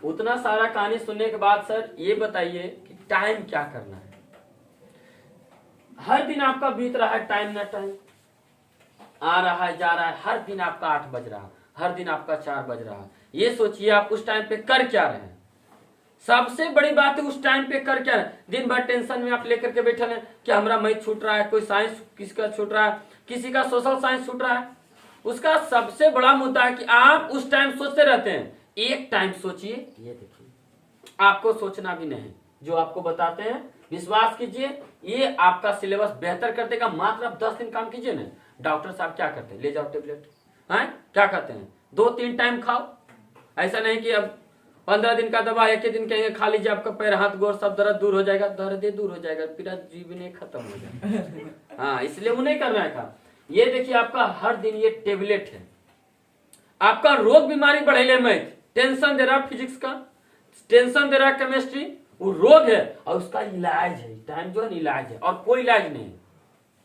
उतना सारा कहानी सुनने के बाद सर ये बताइए कि टाइम क्या करना है। हर दिन आपका बीत रहा है टाइम ना टाइम, आ रहा है जा रहा है, हर दिन आपका 8 बज रहा है, हर दिन आपका 4 बज रहा है। ये सोचिए आप उस टाइम पे कर क्या रहे हैं। सबसे बड़ी बात है उस टाइम पे कर क्या है। दिन भर टेंशन में आप लेकर के बैठे हैं कि हमारा मैथ छूट रहा है, कोई साइंस किसका छूट रहा है, किसी का सोशल साइंस छूट रहा है। उसका सबसे बड़ा मुद्दा है कि आप उस टाइम सोचते रहते हैं। एक टाइम सोचिए, ये देखिए आपको सोचना भी नहीं, जो आपको बताते हैं विश्वास कीजिए ये आपका सिलेबस बेहतर कर देगा। मात्र आप 10 दिन काम कीजिए ना। डॉक्टर साहब क्या करते हैं, ले जाओ टेबलेट, है क्या कहते हैं 2-3 टाइम खाओ। ऐसा नहीं कि अब 15 दिन का दवा एक ही दिन कहेंगे खा लीजिए, आपका पैर हाथ गोर सब दर्द दूर हो जाएगा। दर्द दूर हो जाएगा, पूरा जीवन खत्म हो जाएगा। हाँ, इसलिए वो नहीं करना है। ये देखिए आपका हर दिन ये टेबलेट है। आपका रोग बीमारी बढ़ेले मैथ, टेंशन दे रहा फिजिक्स का, टेंशन दे रहा केमिस्ट्री, वो रोग है और उसका इलाज है। टाइम जो है इलाज है और कोई इलाज नहीं।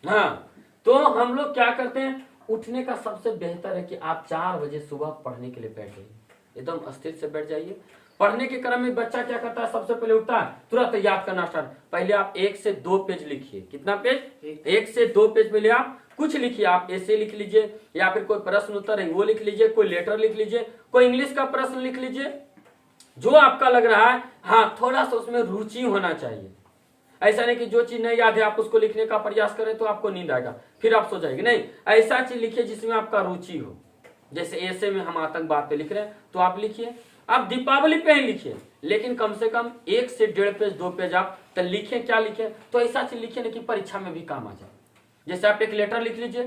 हाँ, तो हम लोग क्या करते हैं, उठने का सबसे बेहतर है कि आप 4 बजे सुबह पढ़ने के लिए बैठ जाइए, एकदम अस्थिर से बैठ जाइए। पढ़ने के क्रम में बच्चा क्या करता है, सबसे पहले उठता है तुरंत याद करना स्टार्ट। पहले आप 1 से 2 पेज लिखिए। कितना पेज? 1 से 2 पेज पहले आप कुछ लिखिए। आप ऐसे लिख लीजिए या फिर कोई प्रश्न उत्तर है वो लिख लीजिए, कोई लेटर लिख लीजिए, कोई इंग्लिश का प्रश्न लिख लीजिए, जो आपका लग रहा है। हाँ, थोड़ा सा उसमें रुचि होना चाहिए। ऐसा नहीं कि जो चीज नहीं याद है आप उसको लिखने का प्रयास करें तो आपको नींद आएगा, फिर आप सो जाएंगे। नहीं, ऐसा चीज लिखिए जिसमें आपका रुचि हो। जैसे ऐसे में हम आतंकवाद पे लिख रहे हैं तो आप लिखिए, आप दीपावली पे ही लिखिए, लेकिन कम से कम 1 से 1.5 पेज 2 पेज आप तो लिखें। क्या लिखें, तो ऐसा चीज लिखिए ना कि परीक्षा में भी काम आ जाए। जैसे आप एक लेटर लिख लीजिए,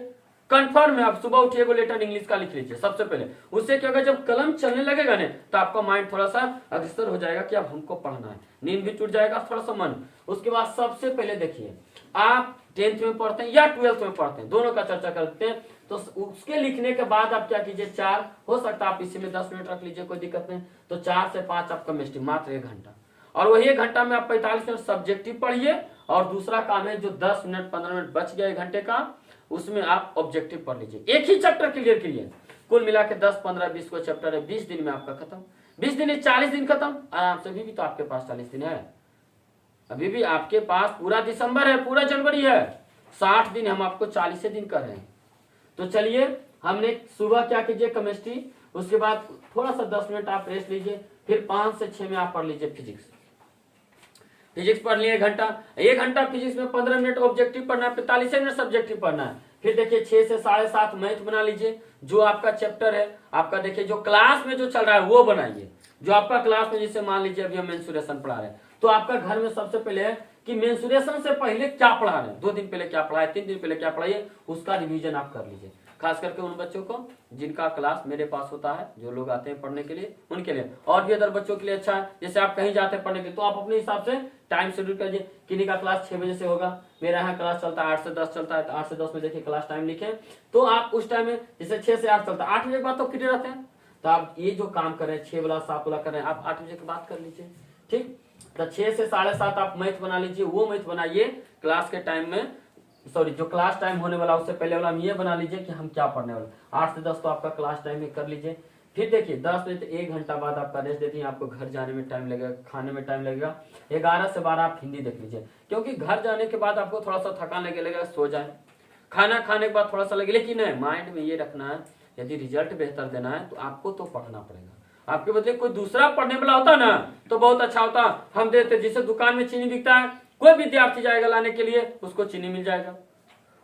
कंफर्म है, आप सुबह उठिए वो लेटर इंग्लिश का लिख लीजिए सबसे पहले। उससे क्या होगा, जब कलम चलने लगेगा ना तो आपका माइंड थोड़ा सा अग्रसर हो जाएगा कि अब हमको पढ़ना है, नींद भी टूट जाएगा थोड़ा सा मन। उसके बाद सबसे पहले देखिए, आप 10th में पढ़ते हैं या 12th में पढ़ते हैं, दोनों का चर्चा करते हैं। तो उसके लिखने के बाद आप क्या कीजिए, 4 हो सकता है आप इसी में 10 मिनट रख लीजिए, कोई दिक्कत नहीं। तो 4 से 5 आपका केमिस्ट्री, मात्र 1 घंटा। और वही 1 घंटा में आप 45 मिनट सब्जेक्टिव पढ़िए। और दूसरा काम है जो 10 मिनट 15 मिनट बच गया 1 घंटे का, उसमें आप ऑब्जेक्टिव पढ़ लीजिए। एक ही चैप्टर क्लियर कीजिए। कुल मिला के 10, 15, 20 को चैप्टर है, 20 दिन में आपका खत्म। 20 दिन है 40 दिन खत्म आराम से। अभी भी तो आपके पास 40 दिन है, अभी भी आपके पास पूरा दिसंबर है, पूरा जनवरी है, 60 दिन। हम आपको 40 दिन कर रहे हैं। तो चलिए, हमने सुबह क्या कीजिए केमिस्ट्री, उसके बाद थोड़ा सा 10 मिनट आप रेस्ट लीजिए, फिर 5 से 6 में आप पढ़ लीजिए फिजिक्स। फिजिक्स पढ़ लिए 1 घंटा, 1 घंटा फिजिक्स में 15 मिनट ऑब्जेक्टिव पढ़ना है, 45 मिनट सब्जेक्टिव पढ़ना है। फिर देखिए 6 से 7:30 मैथ बना लीजिए, जो आपका चैप्टर है आपका देखिए जो क्लास में जो चल रहा है वो बनाइए। जो आपका क्लास में, जैसे मान लीजिए अभी हम मेंसुरेशन पढ़ा रहे हैं, तो आपका घर में सबसे पहले है कि मेंसुरेशन से पहले क्या पढ़ा रहे हैं, 2 दिन पहले क्या पढ़ा है, 3 दिन पहले क्या पढ़ाइए, उसका रिवीजन आप कर लीजिए। खास करके उन बच्चों को जिनका क्लास मेरे पास होता है, जो लोग आते हैं पढ़ने के लिए, उनके लिए। और भी अदर बच्चों के लिए अच्छा है, जैसे आप कहीं जाते हैं पढ़ने के लिए तो आप अपने हिसाब से टाइम शेड्यूल कीजिए। किन्हीं का क्लास 6 बजे से होगा, मेरा यहाँ क्लास चलता है 8 से 10 चलता है, तो 8 से 10 में देखिए क्लास टाइम लिखे। तो आप उस टाइम में जैसे 6 से 8 चलता है, 8 बजे के बाद तो फ्री रहते हैं, तो आप ये जो काम कर रहे हैं 6 वाला 7 वाला कर रहे हैं, आप 8 बजे के बाद कर लीजिए। ठीक, तो 6 से 7:30 आप मैथ बना लीजिए, वो मैथ बनाइए क्लास के टाइम में, सॉरी जो क्लास टाइम होने वाला उससे पहले वाला ये बना लीजिए कि हम क्या पढ़ने वाले। 8 से 10 तो आपका क्लास टाइम में कर लीजिए। फिर देखिए 10 बजे से 1 घंटा बाद आपका रेस्ट देती है, आपको घर जाने में टाइम लगेगा, खाने में टाइम लगेगा। 11 से 12 आप हिंदी देख लीजिए, क्योंकि घर जाने के बाद आपको थोड़ा सा थकान लगेगा, सो जाए। खाना खाने के बाद थोड़ा सा लगे, लेकिन माइंड में ये रखना है यदि रिजल्ट बेहतर देना है तो आपको तो पढ़ना पड़ेगा। आपके बदले कोई दूसरा पढ़ने वाला होता ना तो बहुत अच्छा होता, हम देते। जिसे दुकान में चीनी बिकता है, कोई विद्यार्थी जाएगा लाने के लिए, उसको चीनी मिल जाएगा।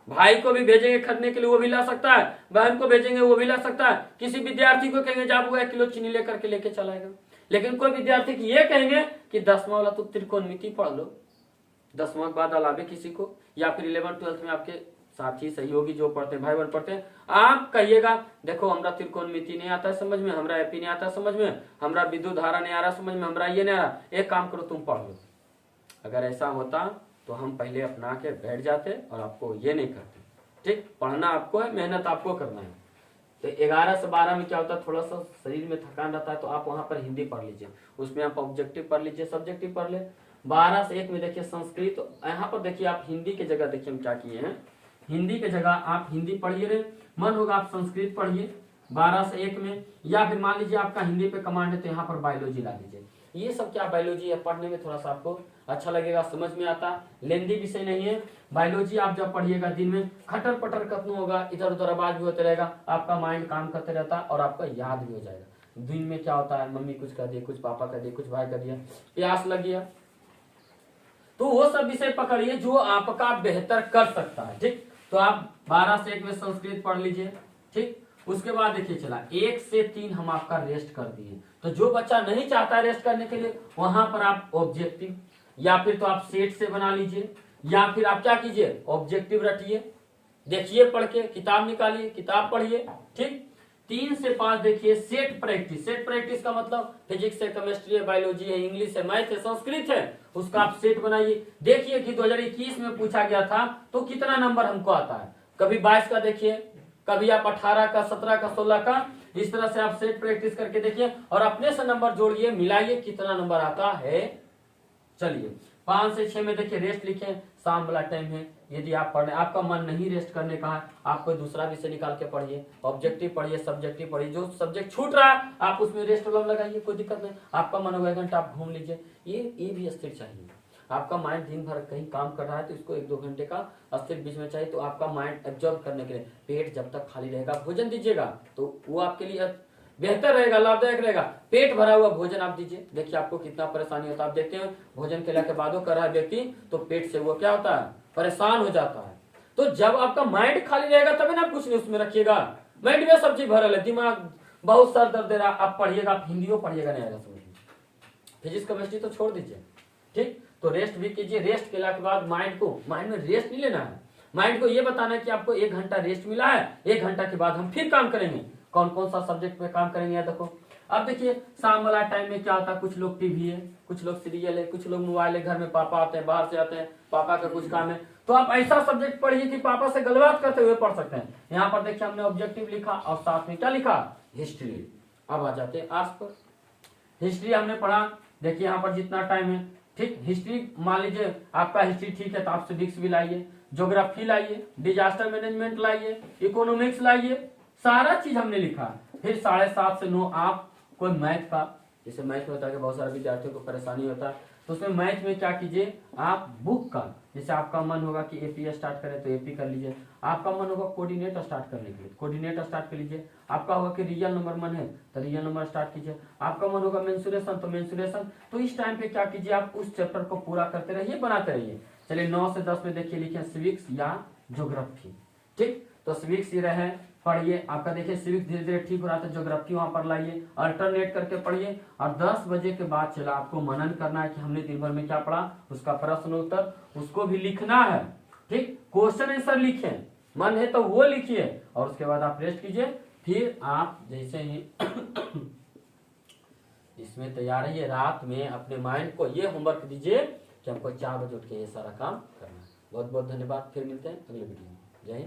भाई को भी भेजेंगे खरीदने के लिए, वो भी ला सकता है, बहन को भेजेंगे वो भी ला सकता है। किसी विद्यार्थी को कहेंगे जा 1 किलो चीनी लेकर के लेके चलाएगा। लेकिन कोई विद्यार्थी की ये कहेंगे कि 10वां वाला तो त्रिकोणमिति पढ़ लो, 10वां के बाद अलावे किसी को, या फिर 11th 12th में आपके साथी सहयोगी जो पढ़ते हैं, भाई बहन पढ़ते हैं, आप कहिएगा देखो हमरा त्रिकोणमिति नहीं आता है समझ में, हमरा एपी नहीं आता है समझ में, हमरा विद्युत धारा नहीं आ रहा समझ में, हमरा ये नहीं आ रहा, एक काम करो तुम पढ़ लो। अगर ऐसा होता तो हम पहले अपना के बैठ जाते और आपको ये नहीं करते। ठीक, पढ़ना आपको है, मेहनत आपको करना है। तो 11 से 12 में क्या होता है, थोड़ा सा शरीर में थकान रहता है, तो आप वहां पर हिंदी पढ़ लीजिए, उसमें आप ऑब्जेक्टिव पढ़ लीजिए, सब्जेक्टिव पढ़ ले। 12 से 1 में देखिए संस्कृत, तो यहाँ पर देखिए आप हिंदी की जगह देखिए हम क्या किए हैं, हिंदी की जगह आप हिंदी पढ़िए, मन होगा आप संस्कृत पढ़िए। 12 से 1 में, या फिर मान लीजिए आपका हिंदी पे कमांड है तो यहाँ पर बायोलॉजी ला दीजिए। ये सब क्या बायोलॉजी है, पढ़ने में थोड़ा सा आपको अच्छा लगेगा, समझ में आता, लेंदी विषय नहीं है। बायोलॉजी आप जब पढ़िएगा दिन में खटर पटर खत्म होगा, इधर उधर आवाज भी होते रहेगा, आपका माइंड काम करते रहता और आपका याद भी हो जाएगा। दिन में क्या होता है, मम्मी कुछ कर दी, कुछ पापा कर दिए, कुछ भाई कर दिया, प्यास लग गया, तो वो सब विषय पकड़िए जो आपका बेहतर कर सकता है। ठीक, तो आप 12 से 1 में संस्कृत पढ़ लीजिए। ठीक, उसके बाद देखिए चला 1 से 3 हम आपका रेस्ट कर दिए। तो जो बच्चा नहीं चाहता रेस्ट करने के लिए, वहां पर आप ऑब्जेक्टिव या फिर तो आप सेट से बना लीजिए, या फिर आप क्या कीजिए ऑब्जेक्टिव रटिए, देखिए पढ़ के, किताब निकालिए, किताब पढ़िए। ठीक, 3 से 5 देखिए सेट प्रैक्टिस। सेट प्रैक्टिस का मतलब फिजिक्स है, केमिस्ट्री है, बायोलॉजी है, इंग्लिश है, मैथ है, संस्कृत है, उसका आप सेट बनाइए। देखिए कि 2021 में पूछा गया था तो कितना नंबर हमको आता है, कभी 22 का देखिए, कभी आप 18 का, 17 का, 16 का, इस तरह से आप सेट प्रैक्टिस करके देखिए और अपने से नंबर जोड़िए, मिलाइए कितना नंबर आता है। चलिए 5 से 6 में देखिए रेस्ट लिखे, शाम वाला टाइम है, यदि आप पढ़ने आपका मन नहीं रेस्ट करने का है, आप कोई दूसरा विषय निकाल के पढ़िए, ऑब्जेक्टिव पढ़िए, सब्जेक्टिव पढ़िए, जो सब्जेक्ट छूट रहा है आप उसमें रेस्ट लगाइए, कोई दिक्कत नहीं। आपका मन होगा 1 घंटा आप घूम लीजिए, ये भी स्थिर चाहिए। आपका माइंड दिन भर कहीं काम कर रहा है तो इसको 1-2 घंटे का स्थिर बीच में चाहिए, तो आपका माइंड एब्जॉर्ब करने के लिए। पेट जब तक खाली रहेगा भोजन दीजिएगा तो वो आपके लिए बेहतर रहेगा, लाभदायक रहेगा। पेट भरा हुआ भोजन आप दीजिए, देखिए आपको कितना परेशानी होता है। आप देखते हैं भोजन केला के बादो कर रहा है व्यक्ति, तो पेट से वो क्या होता है, परेशान हो जाता है। तो जब आपका माइंड खाली रहेगा तभी ना कुछ नहीं उसमें रखिएगा, माइंड में सब चीज भरल है, दिमाग बहुत सर दर्द दे रहा, आप पढ़िएगा, आप हिंदी पढ़िएगा नहीं आएगा समझ में, फिजिक्स केमिस्ट्री तो छोड़ दीजिए। ठीक, तो रेस्ट भी कीजिए। रेस्ट केला के बाद माइंड में रेस्ट नहीं लेना है, माइंड को ये बताना है कि आपको 1 घंटा रेस्ट मिला है, 1 घंटा के बाद हम फिर काम करेंगे। कौन कौन सा सब्जेक्ट पे काम करेंगे देखो। अब देखिए शाम वाला टाइम में क्या होता है, कुछ लोग टीवी है, कुछ लोग सीरियल है, कुछ लोग मोबाइल है, घर में पापा आते हैं, बाहर से आते हैं, पापा का कुछ काम है, तो आप ऐसा सब्जेक्ट पढ़िए कि पापा से गलबात करते हुए पढ़ सकते हैं। यहाँ पर देखिए हमने ऑब्जेक्टिव लिखा और साथ में क्या लिखा, हिस्ट्री। अब आ जाते हैं आर्ट्स पर। हिस्ट्री हमने पढ़ा, देखिए यहाँ पर जितना टाइम है। ठीक, हिस्ट्री मान लीजिए आपका हिस्ट्री ठीक है तो आप सिविक्स भी लाइए, ज्योग्राफी लाइए, डिजास्टर मैनेजमेंट लाइए, इकोनॉमिक्स लाइए, सारा चीज हमने लिखा। फिर 7:30 से 9 आप कोई मैथ का, जैसे मैथ में होता है कि बहुत सारे विद्यार्थियों को परेशानी होता है, तो उसमें मैथ में क्या कीजिए आप बुक का, जैसे आपका मन होगा कि एपी स्टार्ट करें तो एपी कर लीजिए, आपका मन होगा कोऑर्डिनेट स्टार्ट करने के लिए कोऑर्डिनेट स्टार्ट कर लीजिए, आपका होगा कि रियल नंबर मन है तो रियल नंबर स्टार्ट कीजिए, आपका मन होगा मेंसुरेशन तो मेंसुरेशन। तो इस टाइम पे क्या कीजिए आप उस चैप्टर को पूरा करते रहिए, बनाते रहिए। चलिए 9 से 10 में देखिए लिखे सिविक्स या ज्योग्राफी। ठीक, तो सिविक्स ही रहे पढ़िए, आपका देखिए सिविक्स धीरे धीरे ठीक हो रहा था, ज्योग्राफी वहां पर लाइए, अल्टरनेट करके पढ़िए। और 10 बजे के बाद चला आपको मनन करना है कि हमने दिन भर में क्या पढ़ा, उसका प्रश्न उत्तर उसको भी लिखना है। ठीक, क्वेश्चन आंसर लिखे, मन है तो वो लिखिए और उसके बाद आप रेस्ट कीजिए। फिर आप जैसे ही इसमें तैयार है, रात में अपने माइंड को ये होमवर्क दीजिए कि हमको 4 बजे उठ के ये सारा काम करना है। बहुत बहुत धन्यवाद, फिर मिलते हैं अगले वीडियो में। जय हिंद।